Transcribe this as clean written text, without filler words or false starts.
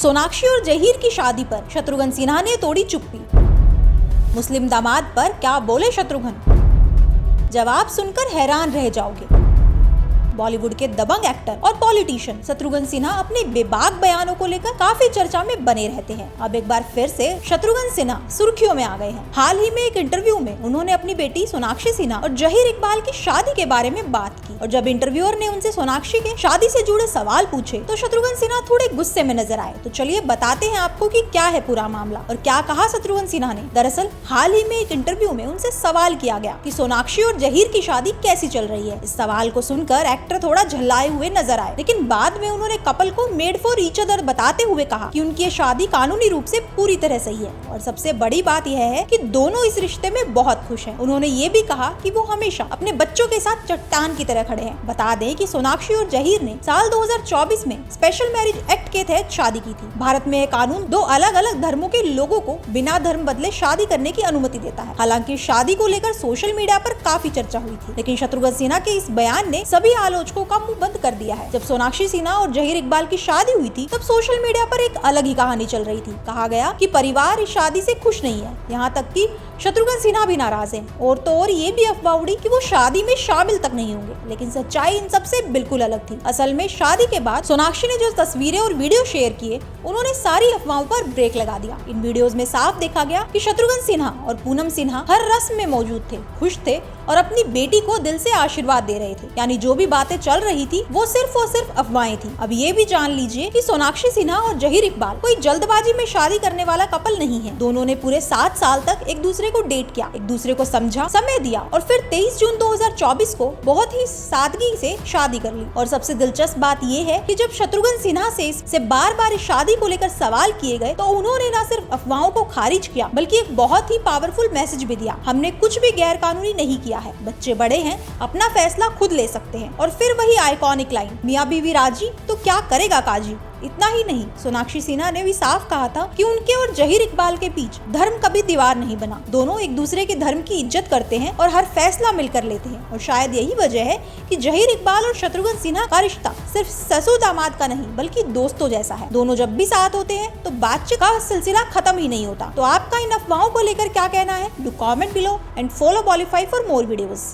सोनाक्षी और जहीर की शादी पर शत्रुघ्न सिन्हा ने तोड़ी चुप्पी। मुस्लिम दामाद पर क्या बोले शत्रुघ्न, जवाब सुनकर हैरान रह जाओगे। बॉलीवुड के दबंग एक्टर और पॉलिटिशियन शत्रुघ्न सिन्हा अपने बेबाक बयानों को लेकर काफी चर्चा में बने रहते हैं। अब एक बार फिर से शत्रुघ्न सिन्हा सुर्खियों में आ गए हैं। हाल ही में एक इंटरव्यू में उन्होंने अपनी बेटी सोनाक्षी सिन्हा और जहीर इकबाल की शादी के बारे में बात की, और जब इंटरव्यूअर ने उनसे सोनाक्षी के शादी से जुड़े सवाल पूछे तो शत्रुघ्न सिन्हा थोड़े गुस्से में नजर आए। तो चलिए बताते हैं आपको कि क्या है पूरा मामला और क्या कहा शत्रुघ्न सिन्हा ने। दरअसल हाल ही में एक इंटरव्यू में उनसे सवाल किया गया कि सोनाक्षी और जहीर की शादी कैसी चल रही है। इस सवाल को सुनकर एक्टर थोड़ा झल्लाए हुए नजर आए, लेकिन बाद में उन्होंने कपल को मेड फॉर ईच अदर बताते हुए कहा कि उनकी शादी कानूनी रूप से पूरी तरह सही है, और सबसे बड़ी बात यह है कि दोनों इस रिश्ते में बहुत खुश हैं। उन्होंने ये भी कहा कि वो हमेशा अपने बच्चों के साथ चट्टान की तरह खड़े हैं। बता दें कि सोनाक्षी और जहीर ने साल 2024 में स्पेशल मैरिज एक्ट के तहत शादी की थी। भारत में यह कानून दो अलग अलग धर्मों के लोगों को बिना धर्म बदले शादी करने की अनुमति देता है। हालांकि शादी को लेकर सोशल मीडिया पर काफी चर्चा हुई थी, लेकिन शत्रुघ्न सिन्हा के इस बयान ने सभी आलोचकों का मुंह बंद कर दिया है। जब सोनाक्षी सिन्हा और जहीर इकबाल की शादी हुई थी तब सोशल मीडिया पर एक अलग ही कहानी चल रही थी। कहा गया कि परिवार इस शादी से खुश नहीं है, यहाँ तक कि शत्रुघ्न सिन्हा भी नाराज हैं। और तो और ये भी अफवाह उड़ी कि वो शादी में शामिल तक नहीं होंगे, लेकिन सच्चाई इन सबसे बिल्कुल अलग थी। असल में शादी के बाद सोनाक्षी ने जो तस्वीरें और वीडियो शेयर किए, उन्होंने सारी अफवाहों पर ब्रेक लगा दिया। इन वीडियोस में साफ देखा गया कि शत्रुघ्न सिन्हा और पूनम सिन्हा हर रस्म में मौजूद थे, खुश थे और अपनी बेटी को दिल से आशीर्वाद दे रहे थे। यानी जो भी बातें चल रही थी वो सिर्फ और सिर्फ अफवाहें थी। अब ये भी जान लीजिए कि सोनाक्षी सिन्हा और जहीर इकबाल कोई जल्दबाजी में शादी करने वाला कपल नहीं है। दोनों ने पूरे 7 साल तक एक दूसरे को डेट किया, एक दूसरे को समझा, समय दिया और फिर 23 जून 2024 को बहुत ही सादगी से शादी कर ली। और सबसे दिलचस्प बात ये है कि जब शत्रुघ्न सिन्हा से बार बार इस शादी को लेकर सवाल किए गए तो उन्होंने न सिर्फ अफवाहों को खारिज किया बल्कि एक बहुत ही पावरफुल मैसेज भी दिया, हमने कुछ भी गैर कानूनी नहीं किया है, बच्चे बड़े हैं, अपना फैसला खुद ले सकते हैं। और फिर वही आइकॉनिक लाइन, मियाँ बीवी राजी तो क्या करेगा काजी। इतना ही नहीं, सोनाक्षी सिन्हा ने भी साफ कहा था कि उनके और जहीर इकबाल के बीच धर्म कभी दीवार नहीं बना। दोनों एक दूसरे के धर्म की इज्जत करते हैं और हर फैसला मिलकर लेते हैं। और शायद यही वजह है कि जहीर इकबाल और शत्रुघ्न सिन्हा का रिश्ता सिर्फ ससुर दामाद का नहीं बल्कि दोस्तों जैसा है। दोनों जब भी साथ होते हैं तो बातचीत का सिलसिला खत्म ही नहीं होता। तो आपका इन अफवाहों को लेकर क्या कहना है? Do comment below and follow Bollyfy for more videos.